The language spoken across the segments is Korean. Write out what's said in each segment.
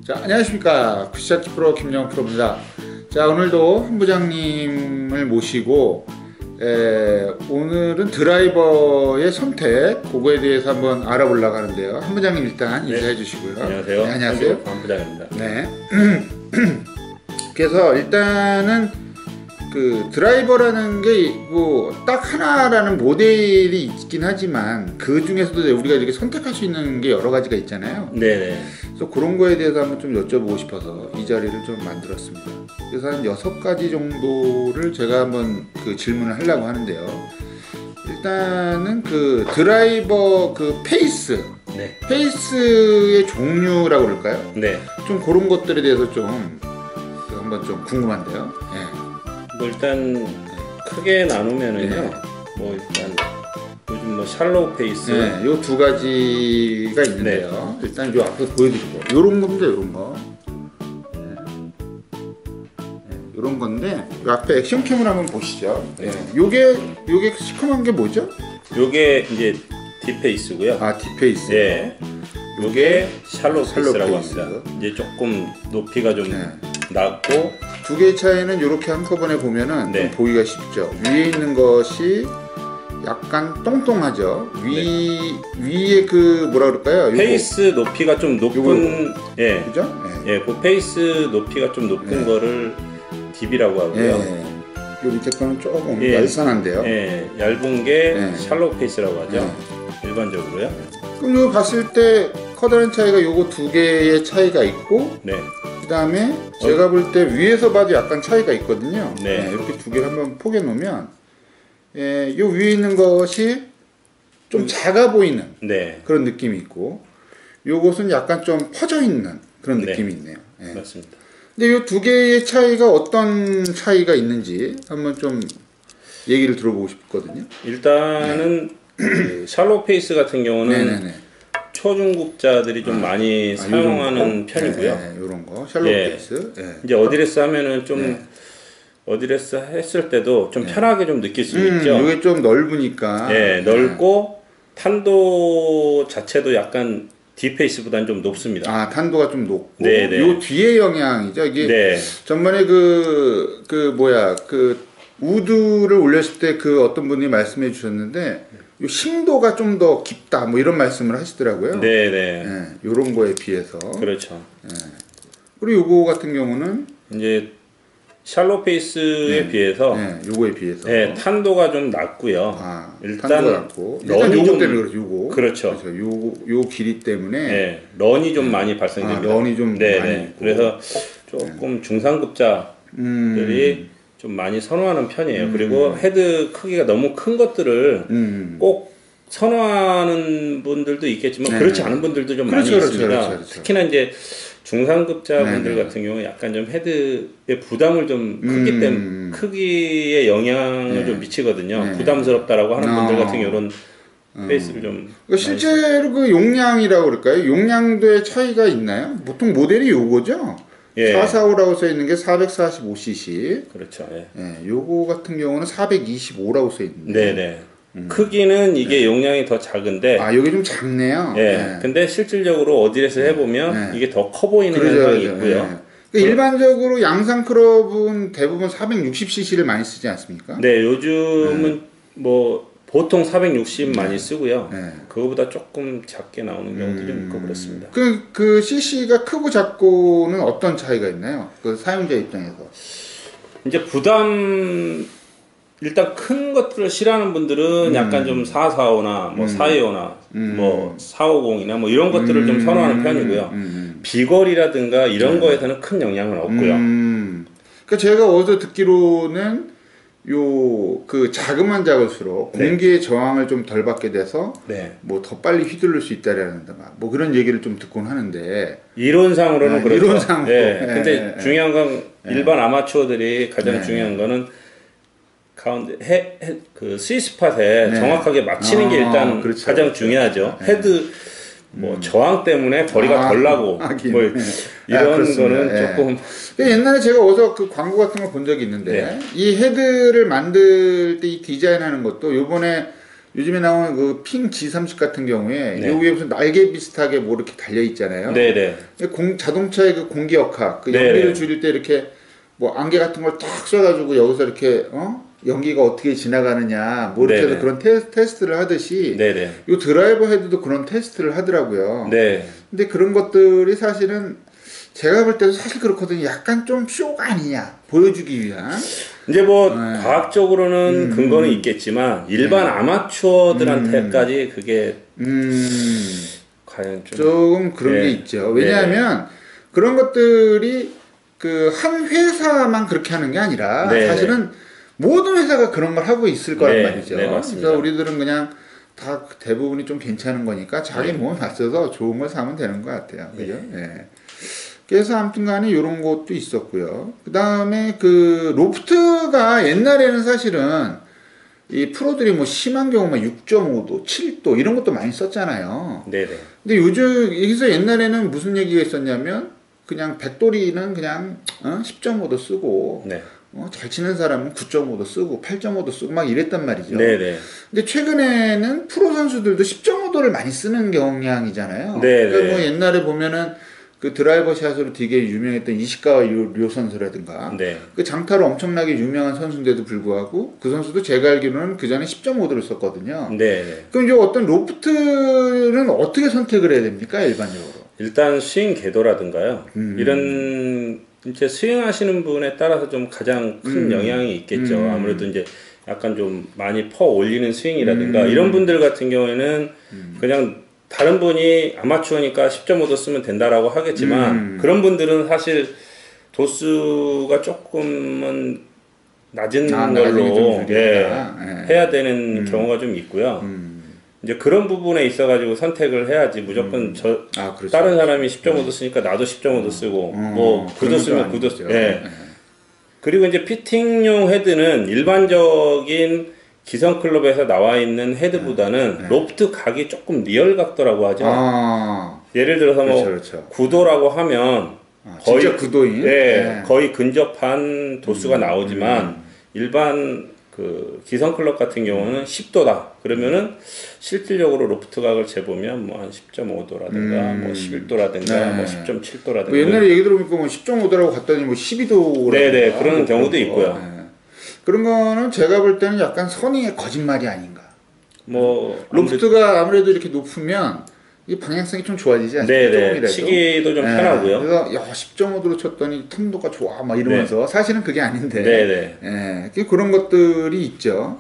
자, 안녕하십니까. 굿샷 프로 김영훈 프로입니다. 자, 오늘도 한 부장님을 모시고 오늘은 드라이버의 선택, 그거에 대해서 한번 알아보려고 하는데요. 한 부장님 일단 인사해 주시고요. 안녕하세요. 네, 안녕하세요. 한 부장입니다. 네. 그래서 일단은 그 드라이버라는 게 뭐 딱 하나라는 모델이 있긴 하지만 그 중에서도 우리가 이렇게 선택할 수 있는 게 여러 가지가 있잖아요. 네네. 그래서 그런 거에 대해서 한번 좀 여쭤보고 싶어서 이 자리를 좀 만들었습니다. 그래서 한 6가지 정도를 제가 한번 그 질문을 하려고 하는데요. 일단은 그 드라이버 그 페이스, 네. 페이스의 종류라고 그럴까요? 네. 좀 그런 것들에 대해서 좀 한번 좀 궁금한데요. 네. 뭐 일단 크게 나누면은요. 네. 뭐 일단 요즘 뭐 샬로우 페이스. 네, 요 2가지가 있는데요. 네. 일단 요 앞에서 보여드리고 요런 겁니다. 요런 거. 요런 건데 요 앞에 액션캠을 한번 보시죠. 네. 요게 시커먼 게 뭐죠? 요게 이제 딥페이스고요. 아, 딥페이스. 네. 요게 샬로우 페이스라고 페이스. 합니다. 이제 조금 높이가 좀 네. 낮고, 두 개의 차이는 이렇게 한꺼번에 보면은 네. 좀 보기가 쉽죠. 위에 있는 것이 약간 똥똥하죠. 위에 그 뭐라 그럴까요? 페이스 높이가 좀 높은, 예, 그죠? 네. 예, 그 페이스 높이가 좀 높은 네. 거를 딥이라고 하고요. 네. 요 밑에 거는 조금 예. 얄쌍한데요. 예, 얇은 게 네. 샬로우 페이스라고 하죠. 네. 일반적으로요. 그럼 이거 봤을 때 커다란 차이가 요거 2개의 차이가 있고, 네. 그 다음에 제가 볼 때 위에서 봐도 약간 차이가 있거든요. 네. 네, 이렇게 2개를 한번 포개 놓으면, 요 위에 있는 것이 좀 작아 보이는 네. 그런 느낌이 있고, 요것은 약간 좀 퍼져 있는 그런 네. 느낌이 있네요. 네. 맞습니다. 근데 요 2개의 차이가 어떤 차이가 있는지 한번 좀 얘기를 들어보고 싶거든요. 일단은 그 샬로우 페이스 같은 경우는 네네네. 초중급자들이 좀 많이 사용하는 편이고요. 네, 요런 거 샬로우 예. 페이스. 네. 이제 어드레스 하면은 좀 네. 어드레스 했을 때도 좀 편하게 좀 느낄 수 있죠. 이게 좀 넓으니까. 예, 넓고 탄도 자체도 약간 딥페이스보다는 좀 높습니다. 아, 탄도가 좀 높고. 네네. 요 뒤에 영향이죠. 이게 네. 전번에 그 우드를 올렸을 때 그 어떤 분이 말씀해 주셨는데 요 심도가 좀 더 깊다 뭐 이런 말씀을 하시더라고요. 네네. 예, 요런 거에 비해서. 그렇죠. 그리고 요거 같은 경우는 이제 샬로우 페이스에 비해서 요거에 비해서 탄도가 좀 낮고요. 아, 일단 탄도가 낮고 일단 런이 요거 좀 때문에 그렇죠. 요거. 그렇죠. 요 길이 때문에 런이 좀 많이 발생됩니다. 런이 좀 많이 있고. 그래서 조금 중상급자들이 좀 많이 선호하는 편이에요. 그리고 헤드 크기가 너무 큰 것들을 꼭 선호하는 분들도 있겠지만 그렇지 않은 분들도 좀 많이 있습니다. 그렇죠. 특히나 이제 중상급자분들 같은 경우 약간 좀 헤드의 부담을 좀 크기에 영향을 좀 미치거든요. 부담스럽다라고 하는 분들 같은 경우는 페이스를 좀 실제로 그 용량이라고 그럴까요? 용량도의 차이가 있나요? 보통 모델이 요거죠? 445라고 써 있는 게 445cc. 그렇죠. 요거 같은 경우는 425라고 써 있는데. 네네. 크기는 이게 용량이 더 작은데. 아, 여기 좀 작네요. 근데 실질적으로 어디에서 해보면 이게 더 커 보이는 현상이 있고요. 그러니까 일반적으로 양산 클럽은 대부분 460cc를 많이 쓰지 않습니까? 네, 요즘은 뭐 보통 460 많이 쓰고요. 그거보다 조금 작게 나오는 경우도 좀 있고 그렇습니다. 그 cc가 크고 작고는 어떤 차이가 있나요? 그 사용자 입장에서. 이제 일단 큰 것들을 싫어하는 분들은 약간 좀 445나 뭐 425나 뭐 450이나 뭐 이런 것들을 좀 선호하는 편이고요. 비거리라든가 이런 거에서는 큰 영향은 없고요. 그러니까 제가 어디서 듣기로는 그 자그만 작을수록 공기의 저항을 좀 덜 받게 돼서 뭐 더 빨리 휘두를 수 있다라는가 뭐 그런 얘기를 좀 듣곤 하는데 이론상으로는 그렇죠. 이론상으로. 근데 중요한 건 일반 아마추어들이 가장 중요한 거는 가운데 그 스위스팟에 정확하게 맞히는 게 일단 그렇죠. 가장 중요하죠. 헤드 뭐 저항 때문에 거리가 덜 나고 뭐 이런 거는 조금 옛날에 제가 어디서 그 광고 같은 걸 본 적이 있는데 이 헤드를 만들 때 이 디자인하는 것도 요번에 요즘에 나오는 그 핑 G30 같은 경우에 네. 여기에 무슨 날개 비슷하게 뭐 이렇게 달려 있잖아요. 네네. 자동차의 그 공기역학, 그 네네. 연기를 줄일 때 이렇게 뭐 안개 같은 걸 딱 쏴가지고 여기서 이렇게 연기가 어떻게 지나가느냐 뭐 이렇게 해서 그런 테스트를 하듯이 네네. 이 드라이버 헤드도 그런 테스트를 하더라고요. 네. 근데 그런 것들이 사실은 제가 볼 때도 사실 그렇거든요. 약간 좀 쇼가 아니냐 보여주기 위한. 이제 뭐 네. 과학적으로는 근거는 있겠지만 일반 아마추어들한테까지 그게 과연 조금 그런 게 있죠. 왜냐하면 그런 것들이 그 한 회사만 그렇게 하는 게 아니라 사실은 모든 회사가 그런 걸 하고 있을 거란 말이죠. 네, 맞습니다. 그래서 우리들은 그냥 다 대부분이 좀 괜찮은 거니까 자기 몸에 맞춰서 좋은 걸 사면 되는 것 같아요. 그죠? 네. 그래서 아무튼 간에 이런 것도 있었고요. 그 다음에 그 로프트가 옛날에는 사실은 이 프로들이 뭐 심한 경우만 6.5도, 7도 이런 것도 많이 썼잖아요. 네네. 근데 요즘 여기서 옛날에는 무슨 얘기가 있었냐면 그냥 백돌이는 그냥 10.5도 쓰고 잘 치는 사람은 9.5도 쓰고 8.5도 쓰고 막 이랬단 말이죠. 네네. 근데 최근에는 프로 선수들도 10.5도를 많이 쓰는 경향이잖아요. 네네. 그러니까 뭐 옛날에 보면은 그 드라이버 샷으로 되게 유명했던 이시카와 료 선수라든가 그 장타로 엄청나게 유명한 선수인데도 불구하고 그 선수도 제가 알기로는 그 전에 10.5도를 썼거든요. 그럼 이제 어떤 로프트는 어떻게 선택을 해야 됩니까 일반적으로? 일단 스윙 궤도라든가요. 이런 이제 스윙하시는 분에 따라서 좀 가장 큰 영향이 있겠죠. 아무래도 이제 약간 좀 많이 퍼 올리는 스윙이라든가 이런 분들 같은 경우에는 그냥 다른 분이 아마추어니까 10.5도 쓰면 된다라고 하겠지만 그런 분들은 사실 도수가 조금은 낮은 걸로 해야 되는 경우가 좀 있고요. 이제 그런 부분에 있어가지고 선택을 해야지 무조건 다른 사람이 10.5도 쓰니까 나도 10.5도 쓰고 뭐 9도 쓰면 9도 쓰고 그리고 이제 피팅용 헤드는 일반적인 기성클럽에서 나와 있는 헤드보다는 로프트 각이 조금 리얼 각도라고 하죠. 예를 들어서 뭐 9도라고 하면 거의 진짜 9도인? 거의 근접한 도수가 나오지만 일반 그 기성클럽 같은 경우는 10도다. 그러면은 실질적으로 로프트 각을 재보면 뭐 한 10.5도라든가 뭐 11도라든가 뭐 10.7도라든가 뭐 옛날에 얘기 들어보니까 뭐 10.5도라고 갔더니 뭐 12도라든가 그런 경우도 있고요. 그런 거는 제가 볼 때는 약간 선의의 거짓말이 아닌가. 뭐 로프트가 아무래도 이렇게 높으면 이 방향성이 좀 좋아지지 않습니까? 치기도 좀 편하고요. 그래서 야 10.5도로 쳤더니 탄도가 좋아 막 이러면서 사실은 그게 아닌데 그런 것들이 있죠.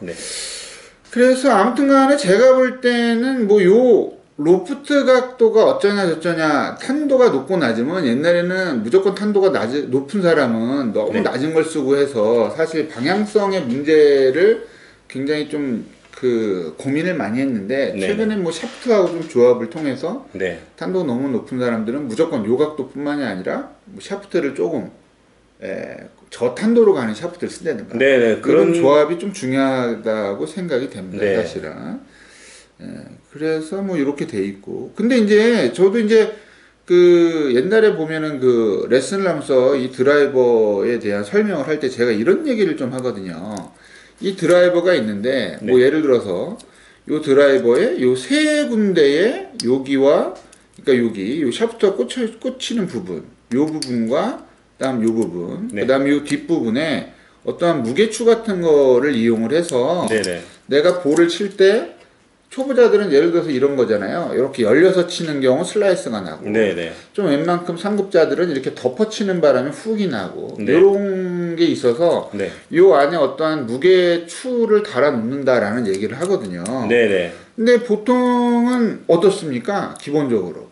그래서 아무튼간에 제가 볼 때는 뭐 요 로프트 각도가 어쩌냐 저쩌냐 탄도가 높고 낮으면 옛날에는 무조건 탄도가 높은 사람은 너무 낮은 걸 쓰고 해서 사실 방향성의 문제를 굉장히 좀 그 고민을 많이 했는데 최근에 뭐 샤프트하고 좀 조합을 통해서 탄도 너무 높은 사람들은 무조건 요 각도뿐만이 아니라 뭐 샤프트를 조금 저탄도로 가는 샤프트를 쓴다든가 그런 조합이 좀 중요하다고 생각이 됩니다. 사실은. 그래서 뭐 이렇게 돼 있고 근데 이제 저도 이제 그 옛날에 보면은 그 레슨을 하면서 이 드라이버에 대한 설명을 할 때 제가 이런 얘기를 좀 하거든요. 이 드라이버가 있는데 뭐 예를 들어서 요 드라이버의 요 세 군데의 여기와 그러니까 여기 요 샤프트가 꽂히는 부분 요 부분과 그다음 요 부분 그다음 요 뒷부분에 어떠한 무게추 같은 거를 이용을 해서 내가 볼을 칠 때 초보자들은 예를 들어서 이런 거잖아요. 이렇게 열려서 치는 경우 슬라이스가 나고 좀 웬만큼 상급자들은 이렇게 덮어치는 바람에 훅이 나고 이런 게 있어서 요 안에 어떠한 무게추를 달아 놓는다라는 얘기를 하거든요. 근데 보통은 어떻습니까? 기본적으로.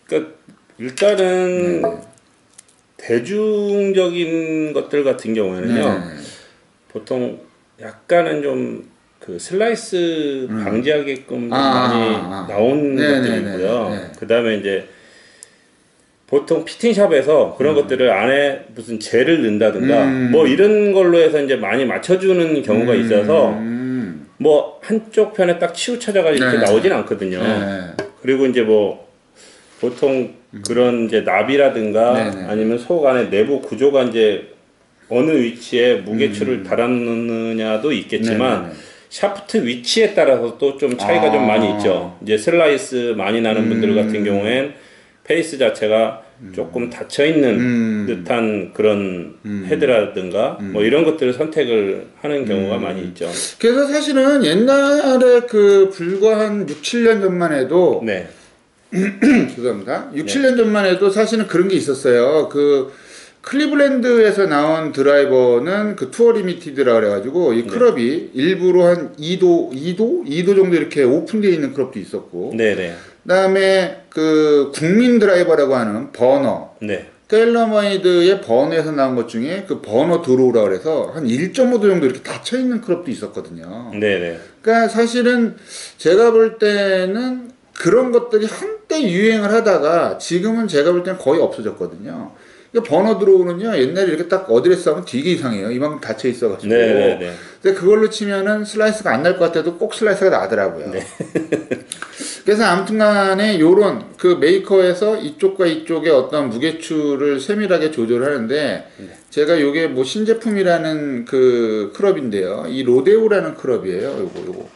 그러니까 일단은 대중적인 것들 같은 경우에는요. 보통 약간은 좀 그 슬라이스 방지하게끔 많이 나온 것들이고요. 그 다음에 이제 보통 피팅샵에서 그런 것들을 안에 무슨 젤을 넣는다든가 뭐 이런 걸로 해서 이제 많이 맞춰주는 경우가 있어서 뭐 한쪽 편에 딱 치우쳐져가지고 이렇게 나오진 않거든요. 그리고 이제 뭐 보통 그런 이제 납이라든가 아니면 속 안에 내부 구조가 이제 어느 위치에 무게추를 달아놓느냐도 있겠지만 샤프트 위치에 따라서 또 좀 차이가 좀 많이 있죠. 이제 슬라이스 많이 나는 분들 같은 경우엔 페이스 자체가 조금 닫혀 있는 듯한 그런 헤드라든가 뭐 이런 것들을 선택을 하는 경우가 많이 있죠. 그래서 사실은 옛날에 그 불과 한 6, 7년 전만 해도 네. 죄송합니다. 6, 7년 전만 해도 사실은 그런 게 있었어요. 그 클리블랜드에서 나온 드라이버는 그 투어 리미티드라 그래가지고 이 크롭이 일부러 한 2도 정도 이렇게 오픈되어 있는 크롭도 있었고, 네네. 그다음에 그 국민 드라이버라고 하는 버너, 네. 텔러메이드의 버너에서 나온 것 중에 그 버너 드로우라 그래서 한 1.5도 정도 이렇게 닫혀 있는 크롭도 있었거든요. 네네. 그러니까 사실은 제가 볼 때는 그런 것들이 한때 유행을 하다가 지금은 제가 볼 때는 거의 없어졌거든요. 그러니까 버너 드로우는요, 옛날에 이렇게 딱 어드레스 하면 되게 이상해요. 이만큼 닫혀 있어가지고. 네네네. 근데 그걸로 치면은 슬라이스가 안 날 것 같아도 꼭 슬라이스가 나더라고요. 네. 그래서 아무튼 간에 요런 그 메이커에서 이쪽과 이쪽의 어떤 무게추를 세밀하게 조절을 하는데, 제가 요게 뭐 신제품이라는 그 클럽인데요. 이 로데오라는 클럽이에요. 요거.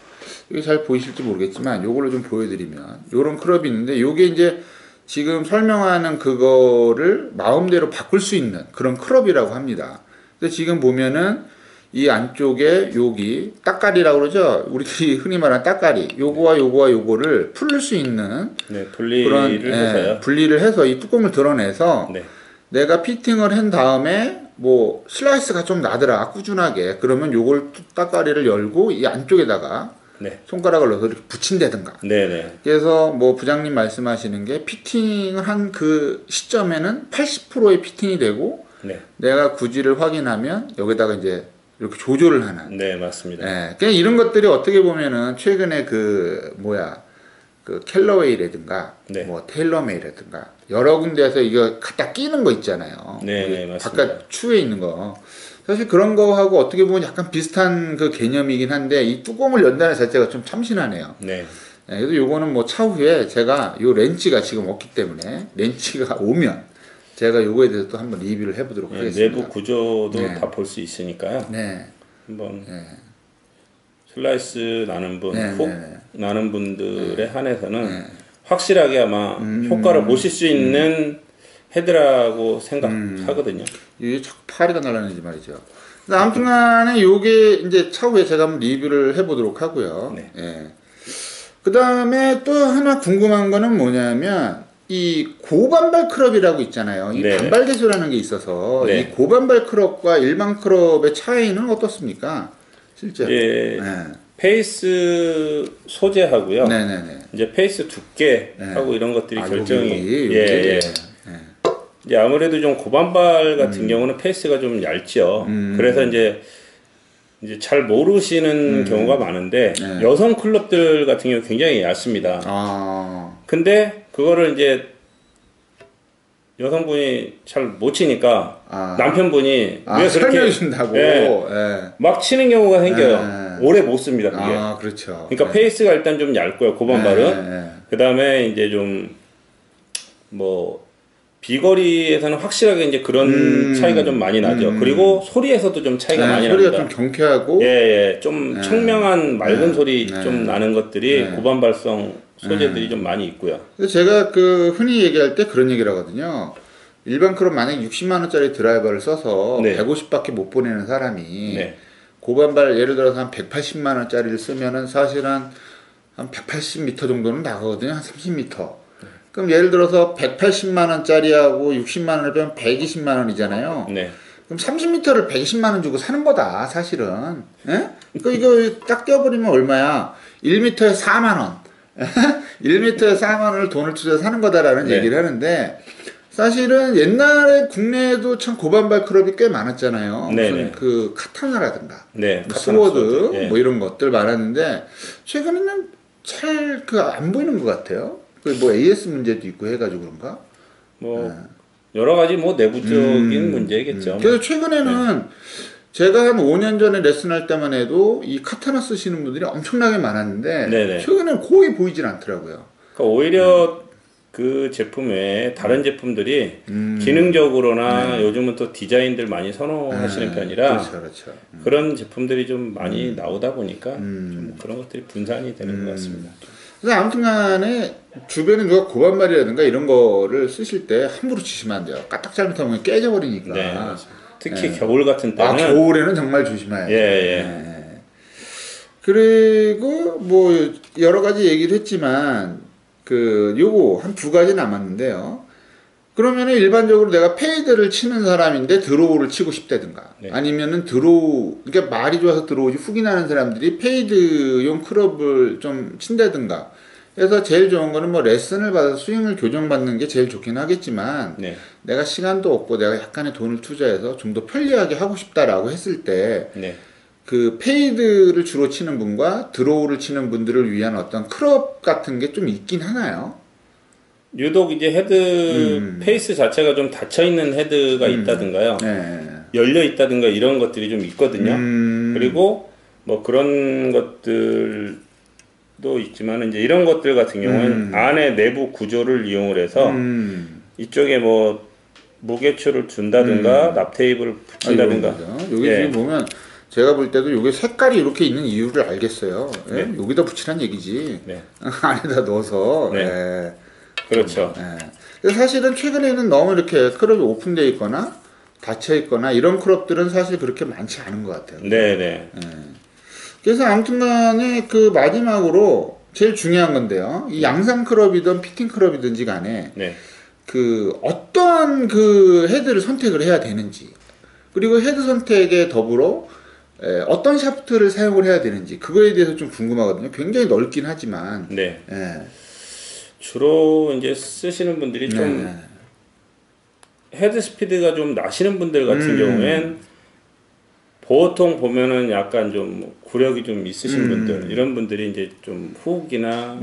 이게 잘 보이실지 모르겠지만 요걸로 좀 보여드리면 요런 클럽이 있는데, 요게 이제 지금 설명하는 그거를 마음대로 바꿀 수 있는 그런 클럽이라고 합니다. 근데 지금 보면은 이 안쪽에 여기 따까리라고 그러죠. 우리들이 흔히 말하는 따까리, 요거와 요거를 풀 수 있는 네, 분리를 그런 해서요. 분리를 해서 이 뚜껑을 드러내서 네. 내가 피팅을 한 다음에 뭐 슬라이스가 좀 나더라 꾸준하게, 그러면 요걸 따까리를 열고 이 안쪽에다가 네. 손가락을 넣어서 이렇게 붙인다든가. 네네. 그래서 뭐 부장님 말씀하시는 게 피팅을 한 그 시점에는 80%의 피팅이 되고, 네. 내가 구지를 확인하면 여기다가 이제 이렇게 조절을 하는. 네, 맞습니다. 예. 그러니까 이런 것들이 어떻게 보면은 최근에 그 캘러웨이라든가 네. 뭐 테일러메이라든가 여러 군데에서 이거 갖다 끼는 거 있잖아요. 네, 맞습니다. 바깥 추에 있는 거. 사실 그런 거하고 어떻게 보면 약간 비슷한 그 개념이긴 한데, 이 뚜껑을 연다는 자체가 좀 참신하네요. 네. 네, 그래서 요거는 뭐 차후에 제가 요 렌치가 지금 없기 때문에 렌치가 오면 제가 요거에 대해서 또 한번 리뷰를 해보도록 네, 하겠습니다. 내부 구조도 네. 다 볼 수 있으니까요. 네. 한번 네. 슬라이스 나는 분, 네, 훅 네. 나는 분들에 한해서는 확실하게 아마 효과를 보실 수 있는 헤드라고 생각하거든요. 이게 자꾸 파리가 날라내지 말이죠. 아무튼 간에 요게 이제 차후에 제가 한번 리뷰를 해보도록 하고요. 네. 예. 그 다음에 또 하나 궁금한 거는 뭐냐면, 이 고반발 크롭이라고 있잖아요. 이 네. 반발 개수라는 게 있어서, 네. 이 고반발 크롭과 일반 크롭의 차이는 어떻습니까? 실제로. 예, 네. 페이스 소재하고요. 네네네. 이제 페이스 두께하고 이런 것들이 결정이 여기. 예. 이제 아무래도 좀 고반발 같은 경우는 페이스가 좀 얇죠. 그래서 이제 잘 모르시는 경우가 많은데, 네. 여성 클럽들 같은 경우 굉장히 얇습니다. 아. 근데 그거를 이제 여성분이 잘 못 치니까 남편분이 왜 그렇게 설명해 준다고. 예, 막 치는 경우가 생겨요. 오래 못 씁니다, 그게. 아, 그렇죠. 그러니까 페이스가 일단 좀 얇고요, 고반발은. 그 다음에 이제 좀 뭐 비거리에서는 확실하게 이제 그런 차이가 좀 많이 나죠. 그리고 소리에서도 좀 차이가 많이 소리가 납니다. 좀 경쾌하고. 예, 좀 청명한 맑은 소리 좀 나는 것들이 고반발성 소재들이 좀 많이 있고요. 제가 그 흔히 얘기할 때 그런 얘기를 하거든요. 일반 크롭 만약 60만 원짜리 드라이버를 써서 네. 150밖에 못 보내는 사람이 네. 고반발 예를 들어서 한 180만 원짜리를 쓰면은 사실 한 180m 정도는 나가거든요. 한 30m. 그럼 예를 들어서 180만 원짜리하고 60만 원을 빼면 120만 원이잖아요. 네. 그럼 30m를 120만 원 주고 사는 거다, 사실은. 예? 그 이거 딱 떼어버리면 얼마야? 1m에 4만 원. 1m에 4만 원을 돈을 투자해서 사는 거다라는 네. 얘기를 하는데, 사실은 옛날에 국내에도 참 고반발 클럽이 꽤 많았잖아요. 네네. 무슨 그 카타나라든가, 네, 뭐 스워드, 예. 뭐 이런 것들 많았는데, 최근에는 잘 안 보이는 것 같아요. 그 뭐 AS 문제도 있고 해가지고 그런가? 뭐 여러 가지 뭐 내부적인 문제겠죠. 그래서 최근에는 제가 한 5년 전에 레슨할 때만 해도 이 카타나 쓰시는 분들이 엄청나게 많았는데, 네네. 최근에는 거의 보이질 않더라고요. 그러니까 오히려 그 제품 외에 다른 제품들이 기능적으로나 요즘은 또 디자인들 많이 선호하시는 편이라 그렇죠. 그런 제품들이 좀 많이 나오다 보니까 좀 그런 것들이 분산이 되는 것 같습니다. 그래서 아무튼간에 주변에 누가 고반말이라든가 이런 거를 쓰실 때 함부로 치시면 안 돼요. 까딱 잘못하면 깨져버리니까. 네, 특히 겨울 같은 때는 겨울에는 정말 조심해야 돼요. 예. 그리고 뭐 여러 가지 얘기를 했지만 요거 한 2가지 남았는데요. 그러면은 일반적으로 내가 페이드를 치는 사람인데 드로우를 치고 싶다든가 아니면은 그러니까 말이 좋아서 드로우지 훅이 나는 사람들이 페이드용 클럽을 좀 친다든가 그래서 제일 좋은 거는 뭐 레슨을 받아서 스윙을 교정받는 게 제일 좋긴 하겠지만 내가 시간도 없고 내가 약간의 돈을 투자해서 좀 더 편리하게 하고 싶다라고 했을 때 그 페이드를 주로 치는 분과 드로우를 치는 분들을 위한 어떤 클럽 같은 게 좀 있긴 하나요? 유독 이제 헤드 페이스 자체가 좀 닫혀 있는 헤드가 있다든가요. 열려 있다든가 이런 것들이 좀 있거든요. 그리고 뭐 그런 것들도 있지만 이제 이런 것들 같은 경우는 안에 내부 구조를 이용을 해서 이쪽에 뭐 무게추를 준다든가 납 테이프를 붙인다든가. 여기 지금 보면 제가 볼 때도 이게 색깔이 이렇게 있는 이유를 알겠어요. 여기다 붙이란 얘기지. 안에다 넣어서. 그렇죠. 그래서 사실은 최근에는 너무 이렇게 클럽이 오픈되어 있거나 닫혀 있거나 이런 클럽들은 사실 그렇게 많지 않은 것 같아요. 그래서 아무튼간에 그 마지막으로 제일 중요한 건데요. 이 양산 클럽이든 피팅 클럽이든지 간에 그 어떤 그 헤드를 선택을 해야 되는지 그리고 헤드 선택에 더불어 어떤 샤프트를 사용을 해야 되는지 그거에 대해서 좀 궁금하거든요. 굉장히 넓긴 하지만 주로 이제 쓰시는 분들이 좀 헤드 스피드가 좀 나시는 분들 같은 경우엔 보통 보면은 약간 좀 구력이 좀 있으신 분들 이런 분들이 이제 좀 훅이나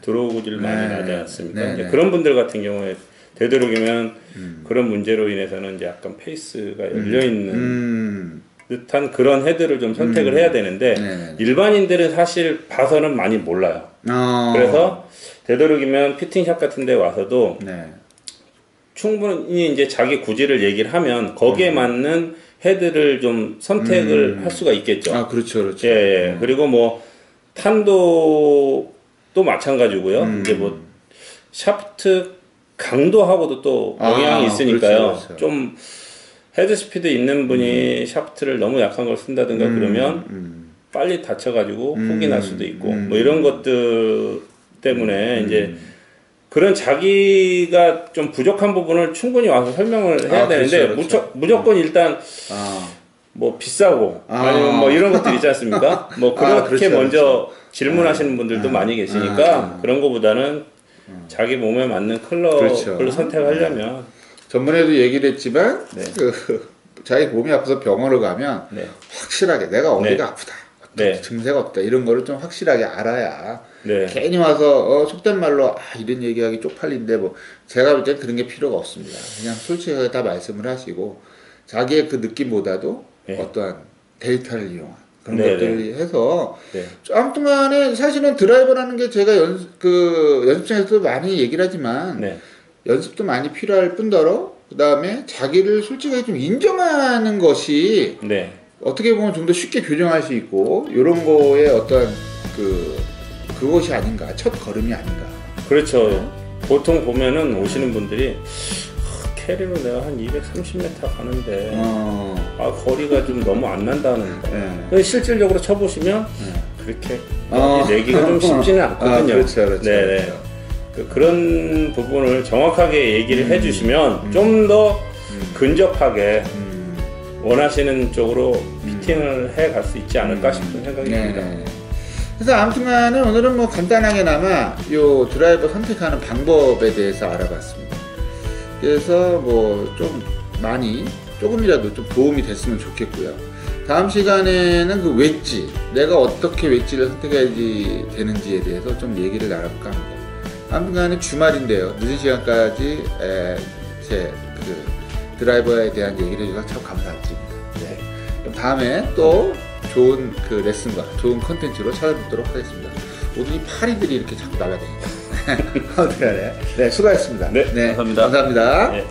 드로우 구질을 많이 나지 않습니까? 이제 그런 분들 같은 경우에 되도록이면 그런 문제로 인해서는 이제 약간 페이스가 열려 있는 듯한 그런 헤드를 좀 선택을 해야 되는데 일반인들은 사실 봐서는 많이 몰라요. 그래서 되도록이면 피팅샵 같은 데 와서도 충분히 이제 자기 구질을 얘기를 하면 거기에 맞는 헤드를 좀 선택을 할 수가 있겠죠. 그렇죠. 그리고 뭐 탄도도 마찬가지고요. 이제 뭐 샤프트 강도하고도 또 영향이 있으니까요. 좀 헤드 스피드 있는 분이 샤프트를 너무 약한 걸 쓴다든가 그러면 빨리 다쳐가지고 훅이 날 수도 있고 뭐 이런 것들 때문에 이제 그런 자기가 좀 부족한 부분을 충분히 와서 설명을 해야 되는데 무조건 일단 뭐 비싸고 아니면 뭐 이런 것들 있지 않습니까? 뭐 그렇게 먼저 질문하시는 분들도 많이 계시니까 그런 거보다는 자기 몸에 맞는 클럽을 선택하려면 전번에도 얘기를 했지만 자기 몸이 아파서 병원을 가면 확실하게 내가 어디가 아프다 증세가 없다 이런 거를 좀 확실하게 알아야 괜히 와서 속된 말로 이런 얘기하기 쪽팔린데 뭐 제가 볼 땐 그런 게 필요가 없습니다. 그냥 솔직하게 다 말씀을 하시고 자기의 그 느낌보다도 어떠한 데이터를 이용한 그런 것들을 해서 아무튼간에 사실은 드라이버라는 게 제가 연습장에서도 많이 얘기를 하지만 연습도 많이 필요할 뿐더러 그 다음에 자기를 솔직하게 좀 인정하는 것이 어떻게 보면 좀 더 쉽게 교정할 수 있고 이런 거에 어떤 그것이 아닌가 첫 걸음이 아닌가. 그렇죠. 보통 보면은 오시는 분들이 캐리로 내가 한 230m 가는데 거리가 좀 너무 안 난다는데 실질적으로 쳐보시면 그렇게 내기가 좀 쉽지는 않거든요. 그렇죠. 그런 부분을 정확하게 얘기를 해주시면 좀 더 근접하게 원하시는 쪽으로 피팅을 해갈 수 있지 않을까 싶은 생각이 듭니다. 그래서 아무튼간에 오늘은 뭐 간단하게나마 요 드라이버 선택하는 방법에 대해서 알아봤습니다. 그래서 뭐 좀 조금이라도 좀 도움이 됐으면 좋겠고요. 다음 시간에는 그 웨지, 내가 어떻게 웨지를 선택해야지 되는지에 대해서 좀 얘기를 나눠볼까 합니다. 아무튼간에 주말인데요. 늦은 시간까지 제 드라이버에 대한 얘기를 해주셔서 참 감사드립니다. 그럼 다음에 또 좋은 레슨과 좋은 컨텐츠로 찾아뵙도록 하겠습니다. 오늘 이 파리들이 이렇게 자꾸 날아다닙니다. 어떡하네. 네, 수고하셨습니다. 네, 감사합니다. 감사합니다. 네.